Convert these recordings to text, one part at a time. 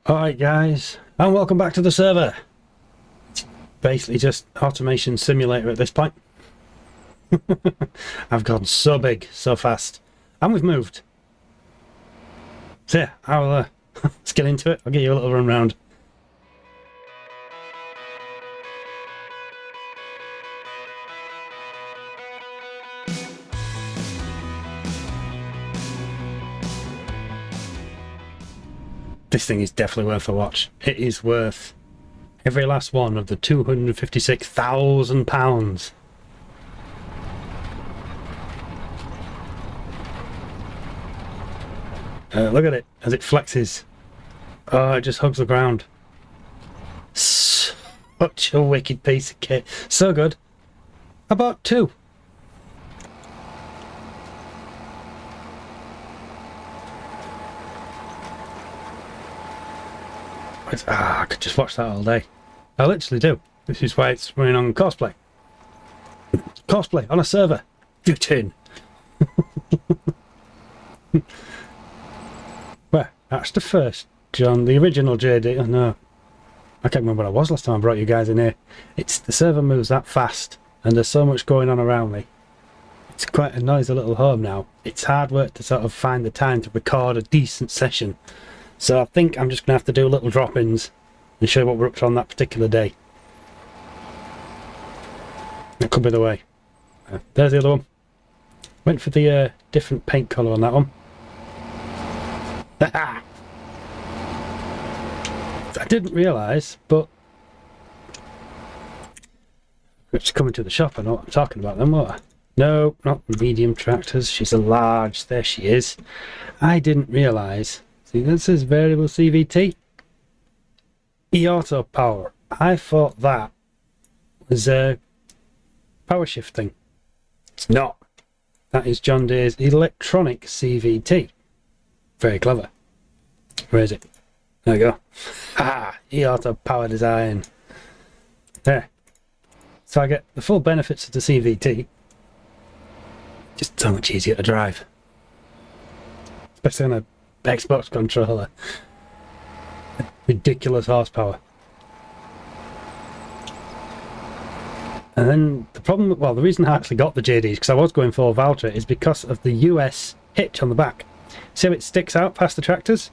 Alright guys, and welcome back to the server. It's basically just automation simulator at this point. I've gone so big, so fast, and we've moved. So yeah, I'll let's get into it. I'll give you a little run round. This thing is definitely worth a watch. It is worth every last one of the £256,000. Look at it as it flexes. Oh, it just hugs the ground. Such a wicked piece of kit. So good. I bought two. I could just watch that all day. I literally do. This is why it's running on cosplay. Cosplay on a server. Get in. Well, that's the first, John. The original JD. Oh no. I can't remember what I was last time I brought you guys in here. It's the server moves that fast and there's so much going on around me. It's quite a noisy little home now. It's hard work to sort of find the time to record a decent session. So I think I'm just going to have to do little drop-ins and show you what we're up to on that particular day. That could be the way. There's the other one. Went for the different paint colour on that one. I didn't realise, but it's coming to the shop. I know what I'm talking about then, won't I? No, not medium tractors. She's a large. There she is. I didn't realise. See, that says variable CVT. E-auto power. I thought that was a power shifting. It's not. That is John Deere's electronic CVT. Very clever. Where is it? There we go. Ah, e-auto power design. There. So I get the full benefits of the CVT. Just so much easier to drive. Especially on a Xbox controller. Ridiculous horsepower. And then the problem, well, the reason I actually got the JDs, because I was going for Valtra, is because of the US hitch on the back. See how it sticks out past the tractors?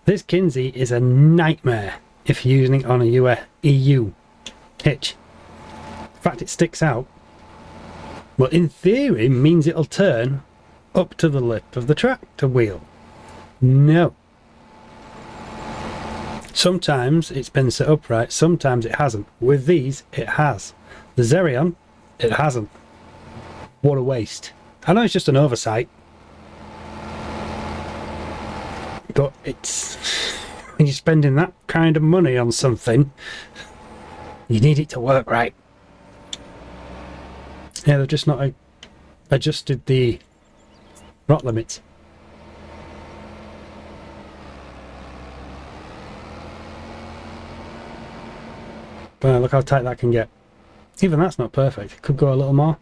This Kinsey is a nightmare if you're using it on a EU hitch. The fact it sticks out, well, in theory, means it'll turn up to the lip of the tractor wheel. No. Sometimes it's been set up right, sometimes it hasn't. With these, it has. The Xerion, it hasn't. What a waste. I know it's just an oversight. But it's... when you're spending that kind of money on something, you need it to work right. Yeah, they've just not adjusted the rot limits. But look how tight that can get. Even that's not perfect. It could go a little more.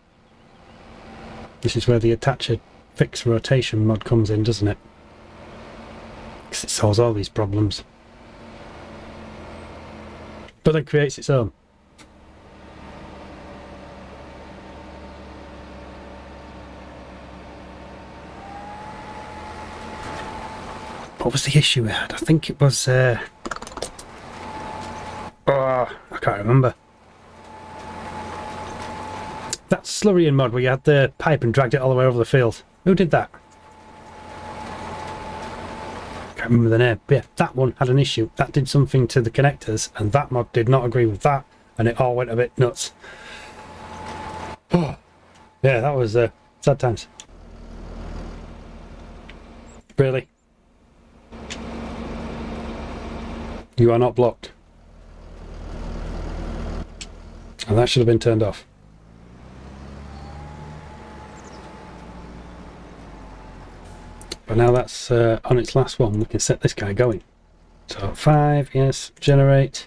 This is where the attacher fixed rotation mod comes in, doesn't it? Because it solves all these problems. But then creates its own. What was the issue we had? I think it was... oh, I can't remember. That Slurrian mod where you had the pipe and dragged it all the way over the field. Who did that? Can't remember the name. But yeah, that one had an issue. That did something to the connectors, and that mod did not agree with that, and it all went a bit nuts. Oh, yeah, that was sad times. Really? You are not blocked. And that should have been turned off. But now that's on its last one, we can set this guy going. So 5, yes, generate.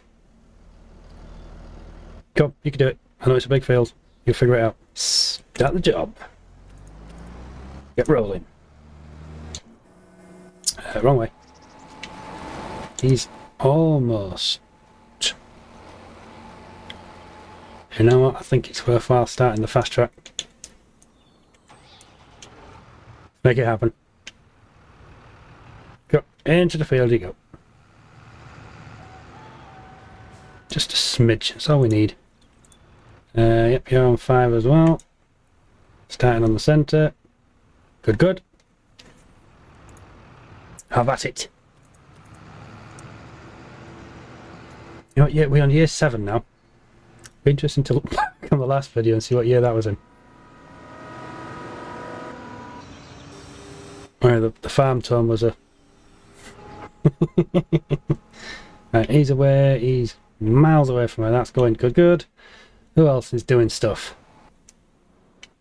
Go, you can do it. I know it's a big field. You'll figure it out. Start the job. Get rolling. Wrong way. He's almost... You know what? I think it's worthwhile starting the fast track. Make it happen. Go into the field you go. Just a smidge, that's all we need. Yep, you're on 5 as well. Starting on the centre. Good, good. Have at it. You know what, yeah, we're on year 7 now. Be interesting to look back on the last video and see what year that was in. Where the farm tone was a... Right, he's away, he's miles away from her, that's going good, good. Who else is doing stuff?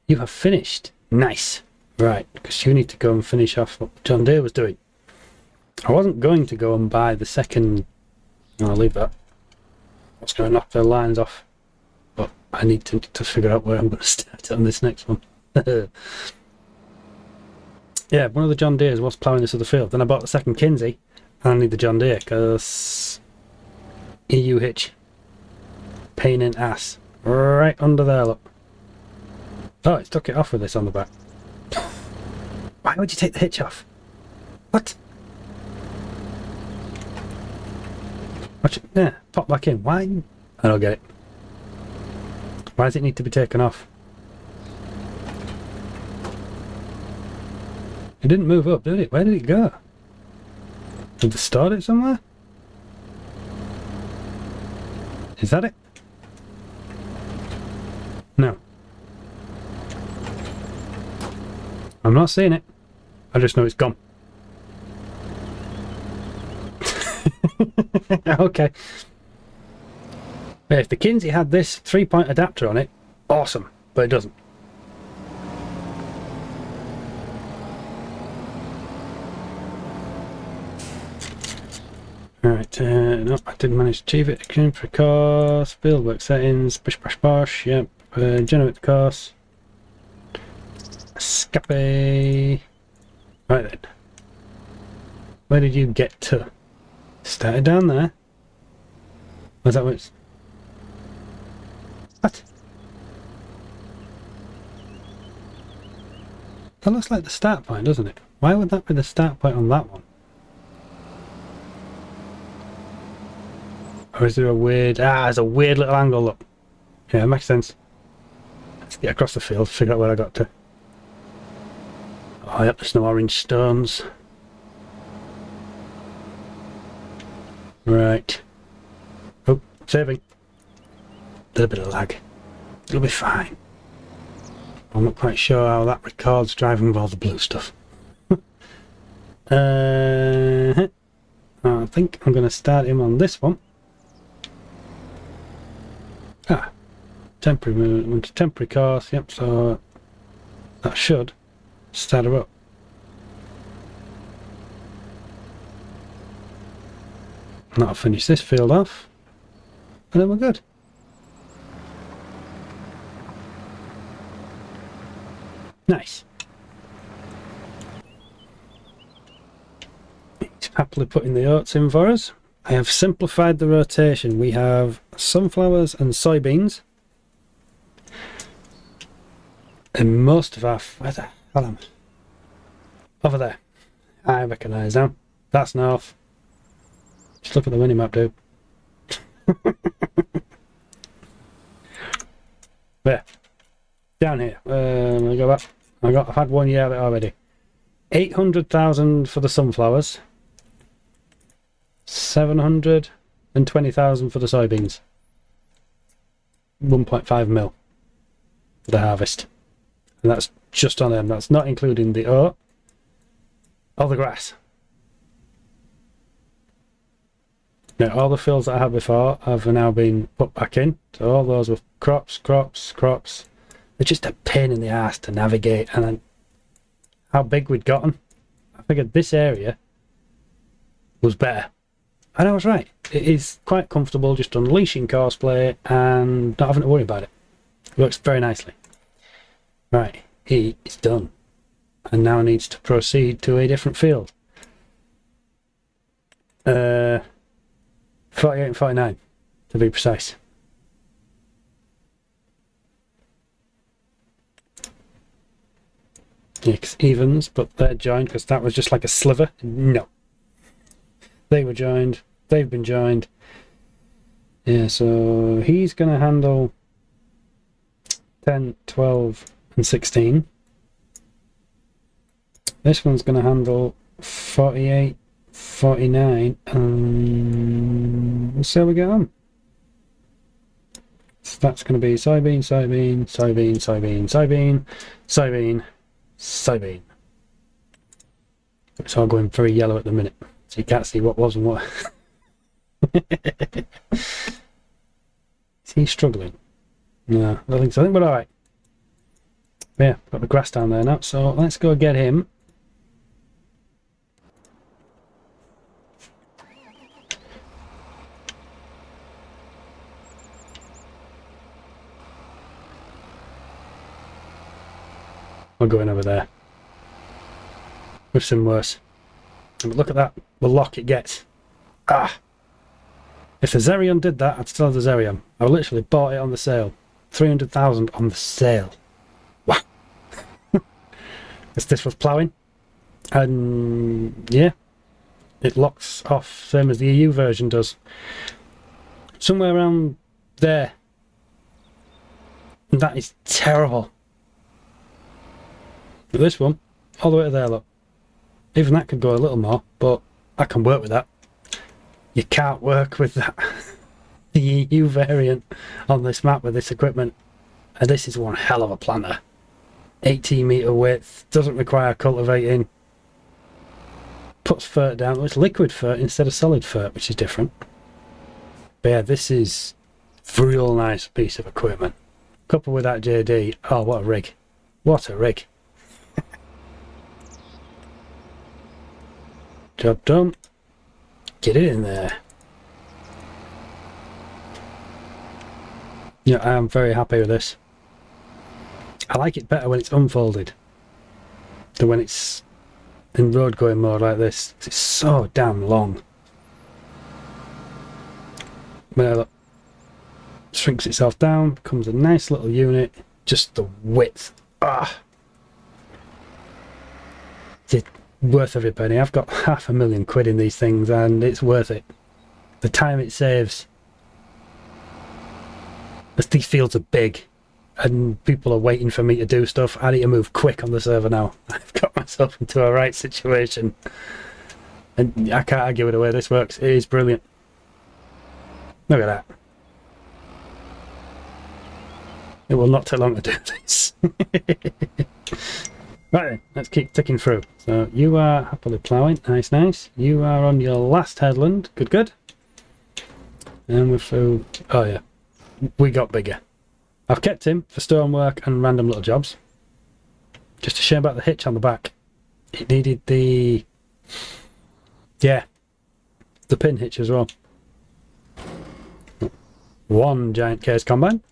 You have finished. Nice. Right, because you need to go and finish off what John Deere was doing. I wasn't going to go and buy the second... No, I'll leave that. I was going to knock the lines off. But I need to figure out where I'm going to start on this next one. Yeah, one of the John Deeres was ploughing this other field. Then I bought the second Kinsey. And I need the John Deere because... EU hitch. Pain in ass. Right under there, look. Oh, it's took it off with this on the back. Why would you take the hitch off? What? Watch it. Yeah, pop back in. Why? I don't get it. Why does it need to be taken off? It didn't move up, did it? Where did it go? Did they start it somewhere? Is that it? No. I'm not seeing it. I just know it's gone. Okay. If the Kinsey had this 3-point adapter on it, awesome, but it doesn't. Alright, no, I didn't manage to achieve it. Exchange for course, build work settings, bish bash bosh, yep, generate the course. Escape. Right then. Where did you get to? Started down there. Was that what? What? That looks like the start point, doesn't it? Why would that be the start point on that one? Or is there a weird... Ah, there's a weird little angle, look. Yeah, it makes sense. Let's get across the field, figure out where I got to. Oh, yep, there's no orange stones. Right. Oh, saving. A little bit of lag. It'll be fine. I'm not quite sure how that records driving with all the blue stuff. I think I'm going to start him on this one. Ah, temporary movement, temporary course, yep, so that should start her up. And that'll finish this field off, and then we're good. Nice. He's happily putting the oats in for us. I have simplified the rotation. We have sunflowers and soybeans. And most of our... Where the hell am I? Over there. I recognise now. That's north. Just look at the minimap, dude. There. Down here. I'll go back. I've had 1 year of it already. 800,000 for the sunflowers. 720,000 for the soybeans. 1.5 mil for the harvest. And that's just on them. That's not including the oat or the grass. Now, all the fields that I had before have now been put back in. So all those were crops. They're just a pain in the arse to navigate. And then how big we'd gotten, I figured this area was better. And I was right. It is quite comfortable just unleashing courseplay and not having to worry about it. It works very nicely. Right, he is done. And now needs to proceed to a different field. 48 and 49 to be precise. Yeah, 'cause evens, but they're joined because that was just like a sliver. No. They were joined. They've been joined. Yeah, so he's going to handle 10, 12, and 16. This one's going to handle 48, 49, and we'll see how we get on. So that's going to be soybean, soybean, soybean, soybean, soybean, soybean, soybean. It's all going very yellow at the minute, so you can't see what was and what. Is he struggling? No, I don't think so. I think we're alright. Yeah, got the grass down there now, so let's go get him. We're going over there. We've seen worse. But look at that, the lock it gets. Ah! If the Xerion did that, I'd still have the Xerion. I literally bought it on the sale. 300,000 on the sale. Wow! Because this was ploughing. And yeah, it locks off, same as the EU version does. Somewhere around there. And that is terrible. But this one, all the way to there, look. Even that could go a little more, but I can work with that. You can't work with that. The EU variant on this map with this equipment. And this is one hell of a planter. 18 metre width, doesn't require cultivating. Puts fert down, it's liquid fert instead of solid fert, which is different. But yeah, this is a real nice piece of equipment. Coupled with that JD, oh what a rig. What a rig. Job done. Get it in there. Yeah, I am very happy with this. I like it better when it's unfolded than when it's in road going mode like this. It's so damn long. But look, shrinks itself down, becomes a nice little unit. Just the width. Ah, it's worth every penny. I've got £500,000 in these things, and it's worth it. The time it saves. As these fields are big, and people are waiting for me to do stuff, I need to move quick on the server now. I've got myself into a right situation. And I can't argue with the way this works. It is brilliant. Look at that. It will not take long to do this. Right then, let's keep ticking through. So you are happily ploughing. Nice, nice. You are on your last headland. Good, good. And we're through... Oh yeah. We got bigger. I've kept him for stonework and random little jobs. Just a shame about the hitch on the back. It needed the... Yeah. The pin hitch as well. One giant case combine.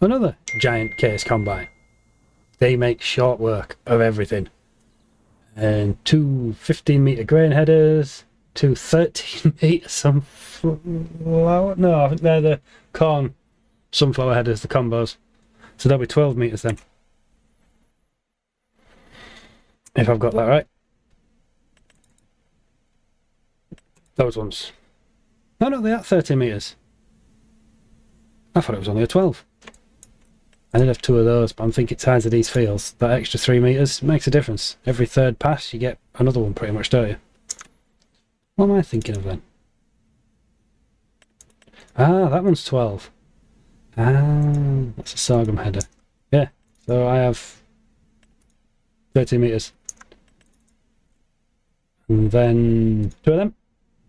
Another giant case combine. They make short work of everything. And two 15-metre grain headers. Two 13-metre sunflower... No, I think they're the corn sunflower headers, the combos. So they'll be 12 metres then. If I've got that right. Those ones. No, they are 13 metres. I thought it was only a 12. I did have two of those, but I'm thinking size of these fields. That extra 3 metres makes a difference. Every third pass, you get another one pretty much, don't you? What am I thinking of then? Ah, that one's 12. Ah, that's a sorghum header. Yeah, so I have 13 metres. And then 2 of them?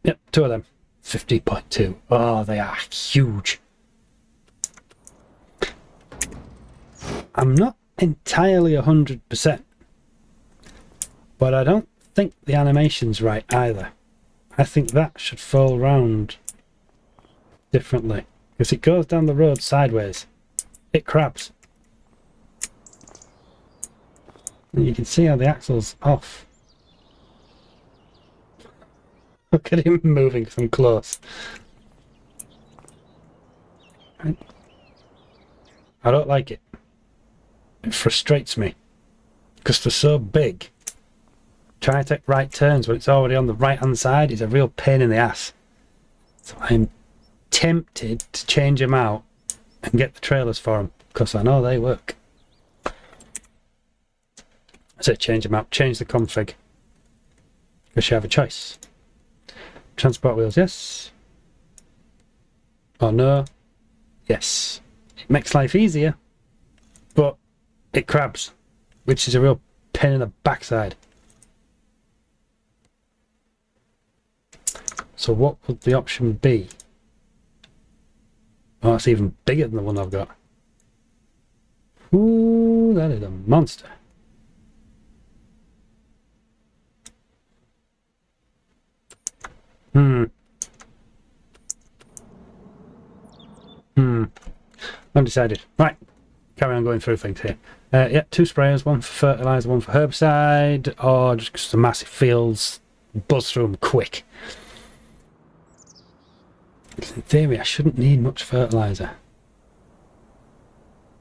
Yep, 2 of them. 50.2. Oh, they are huge. I'm not entirely 100%, but I don't think the animation's right either. I think that should fall round differently, because it goes down the road sideways. It crabs. And you can see how the axle's off. Look at him moving from close. I don't like it. It frustrates me. Because they're so big. Trying to take right turns when it's already on the right hand side is a real pain in the ass. So I'm tempted to change them out and get the trailers for them. Because I know they work. I say change them out. Change the config. Because you have a choice. Transport wheels, yes. Or no. Yes. It makes life easier. But it crabs. Which is a real pain in the backside. So what would the option be? Oh, that's even bigger than the one I've got. Ooh, that is a monster. Undecided. Right. Carry on going through things here. Yeah, 2 sprayers, 1 for fertiliser, 1 for herbicide, or just the massive fields, buzz through them quick. In theory, I shouldn't need much fertiliser.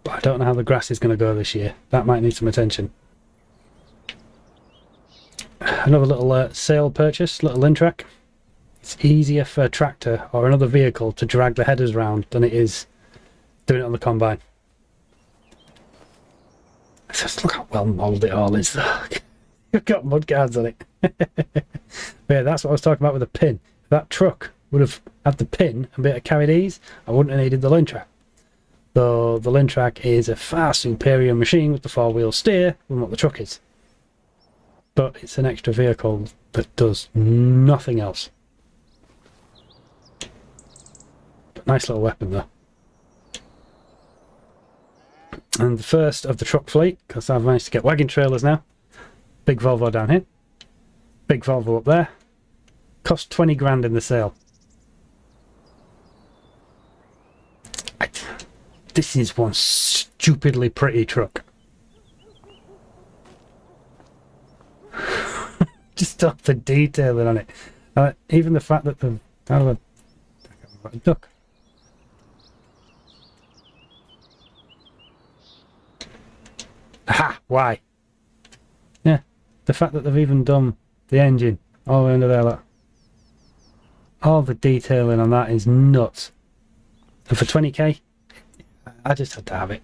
But I don't know how the grass is going to go this year. That might need some attention. Another little sale purchase, little Lintrack. It's easier for a tractor or another vehicle to drag the headers round than it is doing it on the combine. Just look how well moulded it all is though. You've got mud guards on it. But yeah, that's what I was talking about with the pin. If that truck would have had the pin and be able to carry these, I wouldn't have needed the Lintrack. Though the Lintrack is a far superior machine with the 4-wheel steer than what the truck is. But it's an extra vehicle that does nothing else. But nice little weapon though. And the first of the truck fleet, because I've managed to get wagon trailers now. Big Volvo down here. Big Volvo up there. Cost 20 grand in the sale. This is one stupidly pretty truck. Just off the detailing on it. Even the fact that the... a duck. Aha! Why? Yeah, the fact that they've even done the engine all the way under there, look. All the detailing on that is nuts. And for 20k, I just had to have it.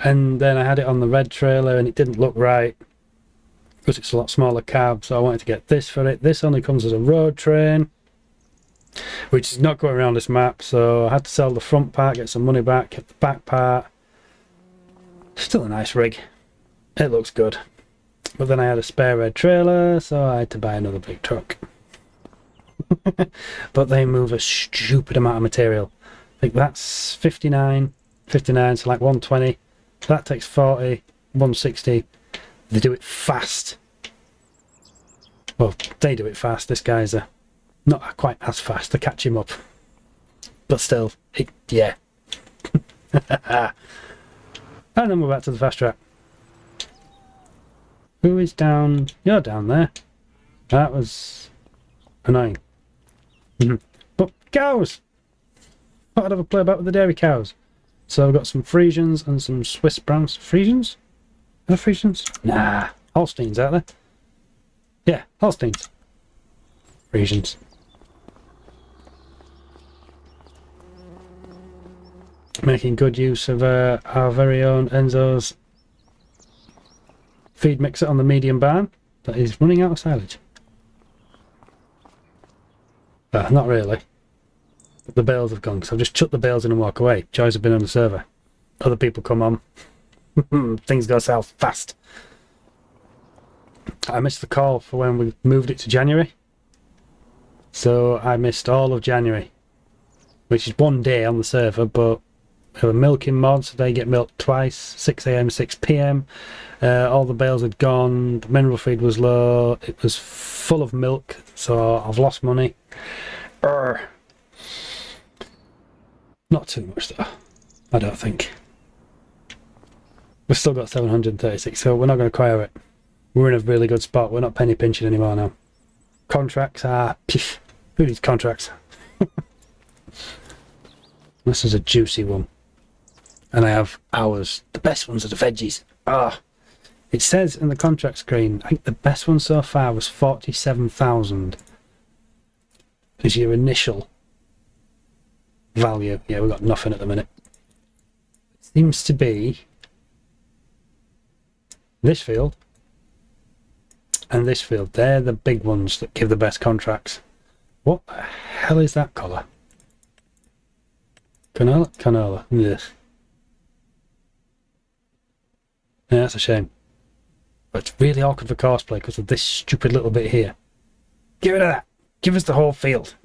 And then I had it on the red trailer and it didn't look right because it's a lot smaller cab, so I wanted to get this for it. This only comes as a road train, which is not going around this map, so I had to sell the front part, get some money back, kept the back part. Still a nice rig. It looks good. But then I had a spare red trailer, so I had to buy another big truck. But they move a stupid amount of material. I think that's 59, so like 120. That takes 40, 160. They do it fast. Well, they do it fast. This guy's not quite as fast to catch him up. But still, yeah. And then we're back to the fast track. Who is down? You're down there. That was annoying. But cows! Thought I'd have a play about with the dairy cows. So I've got some Friesians and some Swiss Browns. Friesians? Are they Friesians? Nah. Holsteins, aren't they? Yeah, Holsteins. Friesians. Making good use of our very own Enzo's feed mixer on the medium barn that is running out of silage. Not really. But the bales have gone, so I've just chucked the bales in and walk away. Joys have been on the server. Other people come on. Things go south fast. I missed the call for when we moved it to January. So I missed all of January. Which is one day on the server, but we have a milking mod, so they get milked twice, 6 AM, 6 PM. All the bales had gone, the mineral feed was low, it was full of milk, so I've lost money. Not too much though, I don't think. We've still got 736, so we're not going to acquire it. We're in a really good spot, we're not penny pinching anymore now. Contracts are... Pff, who needs contracts? This is a juicy one. And I have hours. The best ones are the veggies. Ah, it says in the contract screen, I think the best one so far was 47,000. Is your initial value. Yeah, we've got nothing at the minute. It seems to be this field and this field. They're the big ones that give the best contracts. What the hell is that colour? Canola? Canola. Yes. Yeah, that's a shame. But it's really awkward for cosplay because of this stupid little bit here. Get rid of that. Give us the whole field.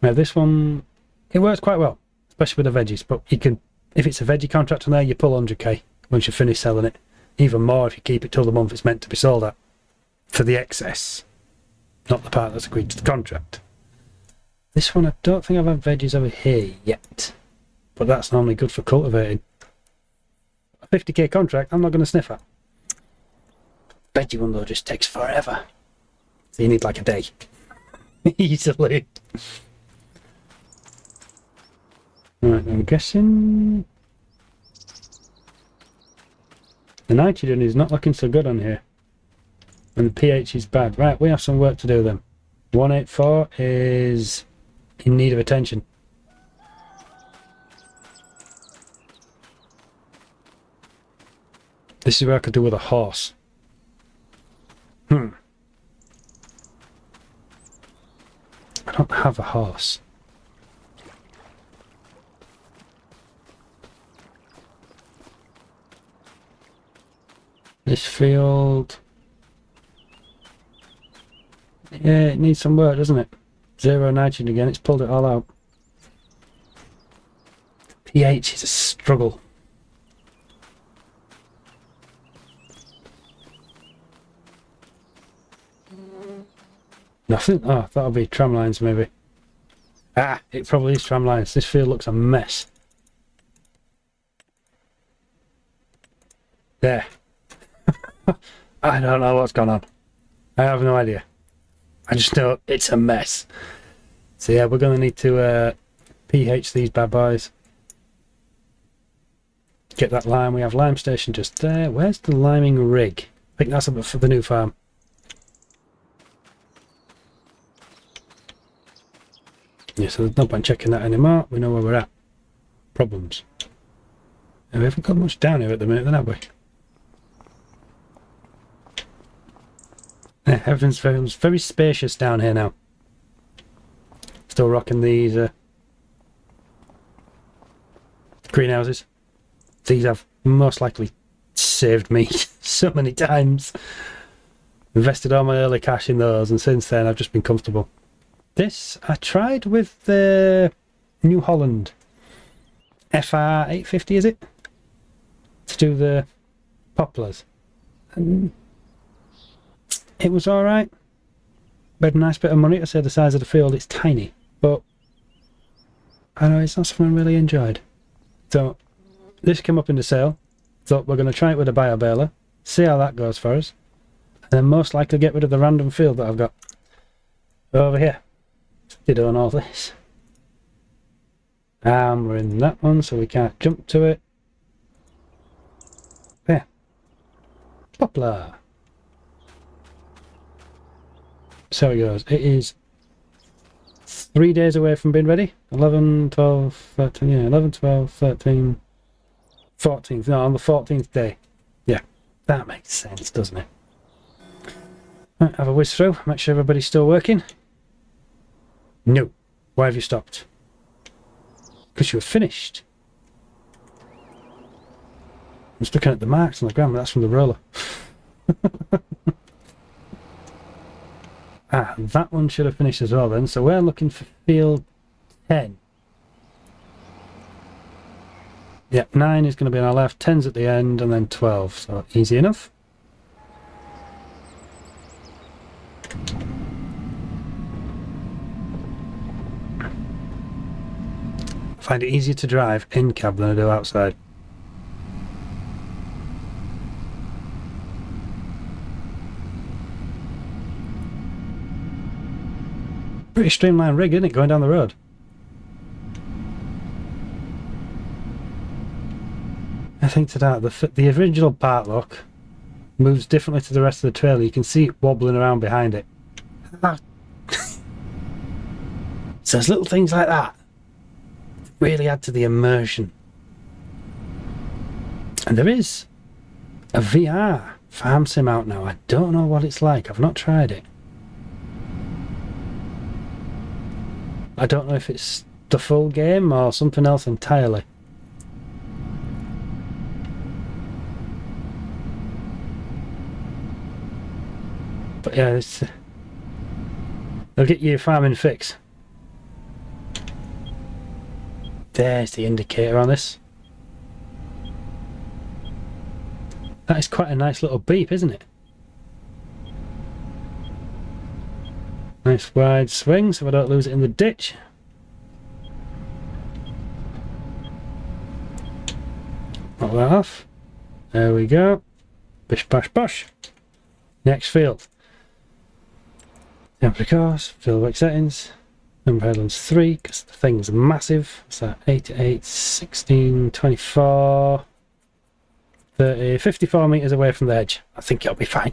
Now this one, it works quite well, especially with the veggies. But you can, if it's a veggie contract on there, you pull 100k once you finish selling it. Even more if you keep it till the month it's meant to be sold at. For the excess, not the part that's agreed to the contract. This one, I don't think I've had veggies over here yet. But that's normally good for cultivating. A 50k contract, I'm not going to sniff at. Veggie one though just takes forever. So you need like a day. Easily. Right, I'm guessing... the nitrogen is not looking so good on here. And the pH is bad. Right, we have some work to do then. 184 is in need of attention. This is where I could do with a horse. I don't have a horse. This field... yeah, it needs some work, doesn't it? 0 nitrogen again, it's pulled it all out. pH is a struggle. Nothing? Oh, that'll be tram lines maybe. Ah, it probably is tram lines. This field looks a mess. There. I don't know what's gone on. I have no idea. I just know it's a mess. So yeah, we're going to need to pH these bad boys. Get that lime. We have lime station just there. Where's the liming rig? I think that's for the new farm. Yeah, so there's no point checking that anymore. We know where we're at. Problems. And we haven't got much down here at the minute then, have we? Yeah, everything's very spacious down here now. Still rocking these greenhouses. These have most likely saved me so many times. Invested all my early cash in those, and since then I've just been comfortable. This I tried with the New Holland FR850, is it? To do the poplars. And it was alright. We had a nice bit of money to say the size of the field. It's tiny, but I know it's not something I really enjoyed. So this came up in the sale. Thought we're going to try it with a bio baler, see how that goes for us, and then most likely get rid of the random field that I've got over here. Did own all this. We're in that one, so we can't jump to it. There. Poplar. So it goes. It is 3 days away from being ready. 11, 12, 13, yeah, 11, 12, 13, 14th. No, on the 14th day. Yeah, that makes sense, doesn't it? Right, have a whiz through, make sure everybody's still working. No. Why have you stopped? Because you were finished. I'm just looking at the marks on the ground, but that's from the roller. Ah, that one should have finished as well then. So we're looking for field 10. Yep, 9 is going to be on our left, 10's at the end, and then 12. So easy enough. I find it easier to drive in cab than I do outside. Pretty streamlined rig, isn't it, going down the road? I think to that, the original part lock moves differently to the rest of the trailer. You can see it wobbling around behind it. So there's little things like that really add to the immersion. And there is a VR farm sim out now. I don't know what it's like. I've not tried it. I don't know if it's the full game or something else entirely. But yeah, they'll get you a farming fix. There's the indicator on this. That is quite a nice little beep, isn't it? Nice wide swing so I don't lose it in the ditch. Knock that off. There we go. Bish bash bosh. Next field. Temporary course, field work settings. Number of headlands 3, because the thing's massive. What's that? 88, 16, 24, 30, 54 metres away from the edge. I think it'll be fine.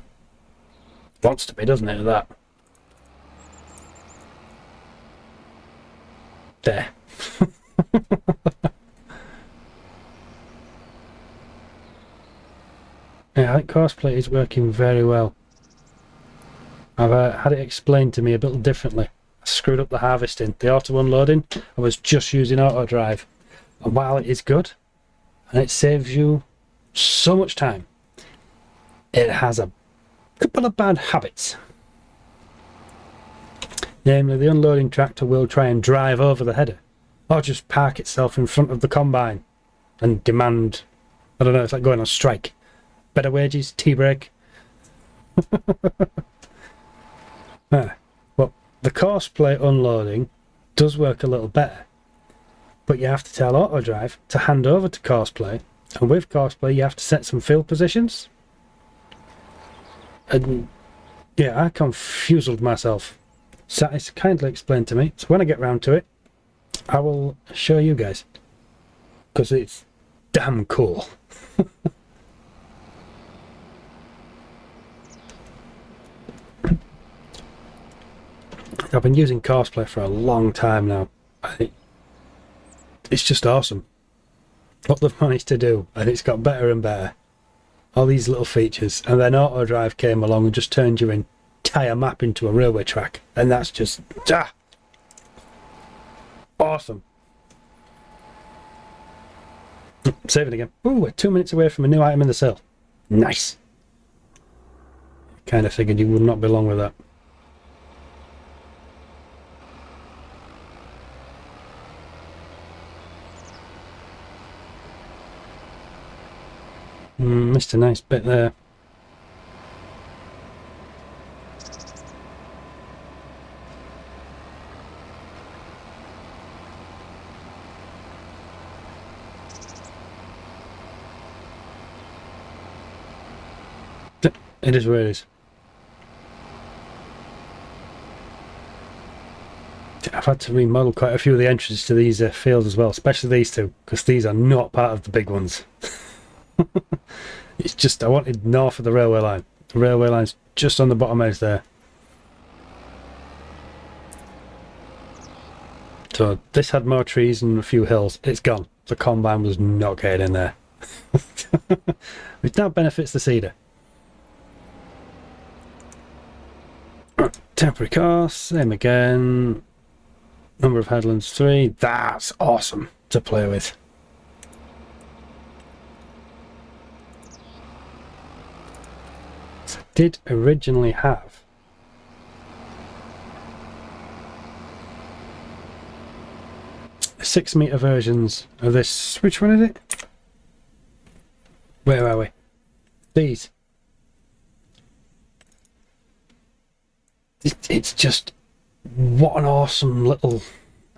Wants to be, doesn't it, that? There. Yeah, I think courseplay is working very well. I've had it explained to me a bit differently. I screwed up the harvesting, the auto unloading. I was just using auto drive, and while it is good and it saves you so much time, it has a couple of bad habits. Namely, the unloading tractor will try and drive over the header, or just park itself in front of the combine and demand, I don't know, it's like going on strike. Better wages, tea break. Well, the courseplay unloading does work a little better, but you have to tell AutoDrive to hand over to courseplay, and with courseplay you have to set some field positions. And yeah, I confused myself. Satis kindly explained to me, so when I get round to it, I will show you guys, because it's damn cool. I've been using courseplay for a long time now. It's just awesome what they've managed to do, and it's got better and better. All these little features, and then AutoDrive came along and just turned your entire map into a railway track, and that's just awesome. Save it again. Ooh, we're 2 minutes away from a new item in the sale. Nice. Kind of figured you would not be long with that. Missed a nice bit there. It is where it is. I've had to remodel quite a few of the entrances to these fields as well, especially these two, because these are not part of the big ones. It's just I wanted north of the railway line. The railway line's just on the bottom edge there. So this had more trees and a few hills. It's gone. The combine was not getting in there. Which now benefits the cedar. Temporary course, same again. Number of headlands 3. That's awesome to play with. So I did originally have a 6 meter versions of this. Which one is it? Where are we? These. It's just, what an awesome little,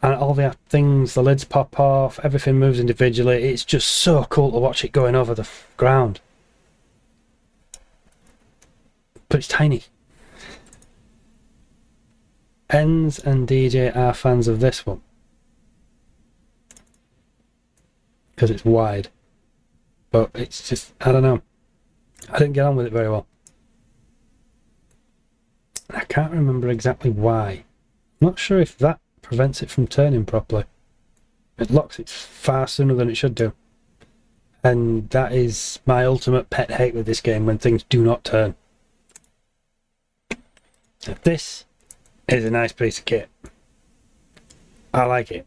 and all the things, the lids pop off, everything moves individually. It's just so cool to watch it going over the ground. But it's tiny. Enz and DJ are fans of this one because it's wide, but it's just, I don't know, I didn't get on with it very well. I can't remember exactly why. I'm not sure if that prevents it from turning properly. It locks it far sooner than it should do, and that is my ultimate pet hate with this game, when things do not turn. Now, this is a nice piece of kit. I like it.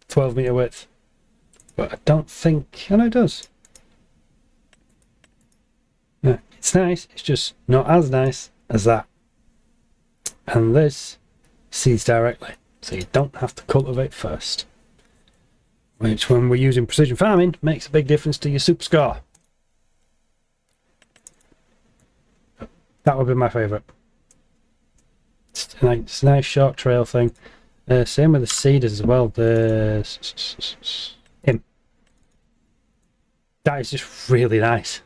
12 meter width, but I don't think, I know it does. Yeah, it's nice, it's just not as nice as that. And this seeds directly, so you don't have to cultivate first, which, when we're using precision farming, makes a big difference to your super score. That would be my favourite. It's a nice short trail thing. Same with the seeders as well. Him. That is just really nice.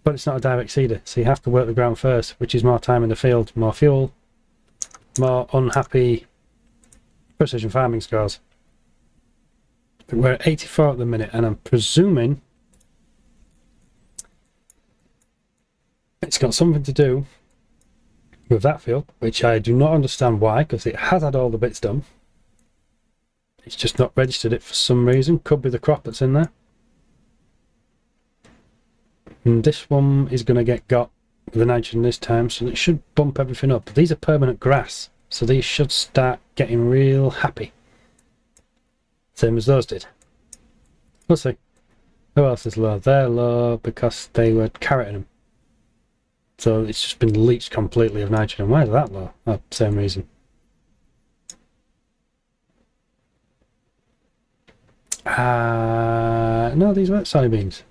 But it's not a direct seeder, so you have to work the ground first, which is more time in the field, more fuel, more unhappy precision farming scores. But we're at 84 at the minute, and I'm presuming it's got something to do with that field, which I do not understand why, because it has had all the bits done. It's just not registered it for some reason. Could be the crop that's in there. And this one is going to got with the nitrogen this time, so it should bump everything up. These are permanent grass, so these should start getting real happy. Same as those did. We'll see. Who else is low? They're low because they were carroting them. So it's just been leached completely of nitrogen. Why is that low? Oh, same reason. No, these weren't soybeans.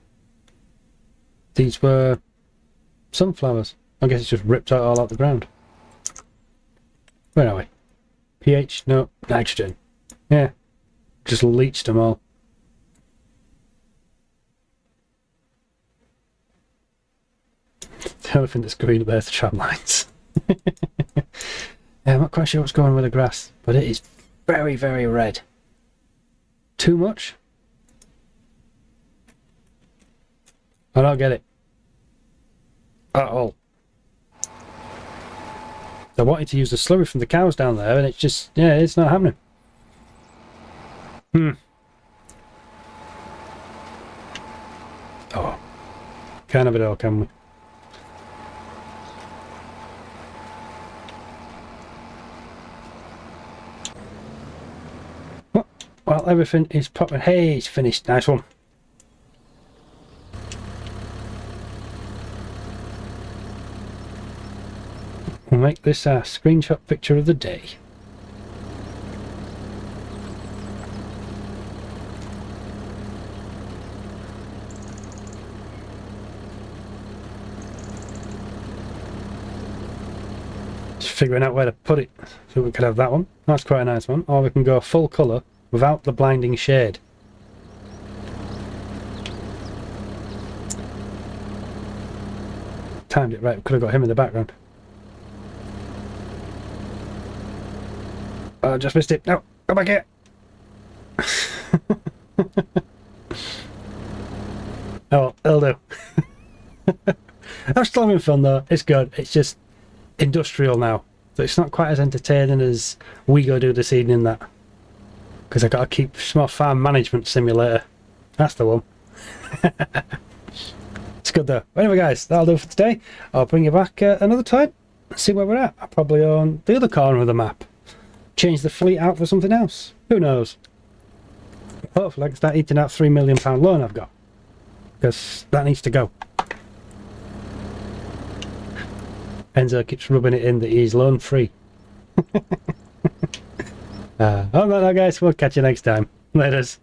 These were sunflowers. I guess it's just ripped out all out the ground. Where are we? pH? No, nitrogen. Yeah, just leached them all. The only thing that's green up there is the tram lines. Yeah, I'm not quite sure what's going on with the grass, but it is very, very red. Too much? I don't get it. At all. I wanted to use the slurry from the cows down there, and it's just, yeah, it's not happening. Oh. Can't have it all, can we? Well, everything is popping. Hey, it's finished. Nice one. We'll make this our screenshot picture of the day. Just figuring out where to put it, so we could have that one. That's quite a nice one. Or we can go full colour without the blinding shade. Timed it right, we could have got him in the background. Oh, just missed it. No, go back here. Oh, well, it'll do. I'm still having fun though. It's good. It's just industrial now, so it's not quite as entertaining as we go do this evening. That because I got to keep small farm management simulator. That's the one. It's good though. Anyway, guys, that'll do for today. I'll bring you back another time and see where we're at. I'll probably on the other corner of the map. Change the fleet out for something else. Who knows? Hopefully I can start eating that £3 million loan I've got, because that needs to go. Enzo keeps rubbing it in that he's loan free. Alright guys, we'll catch you next time. Laters.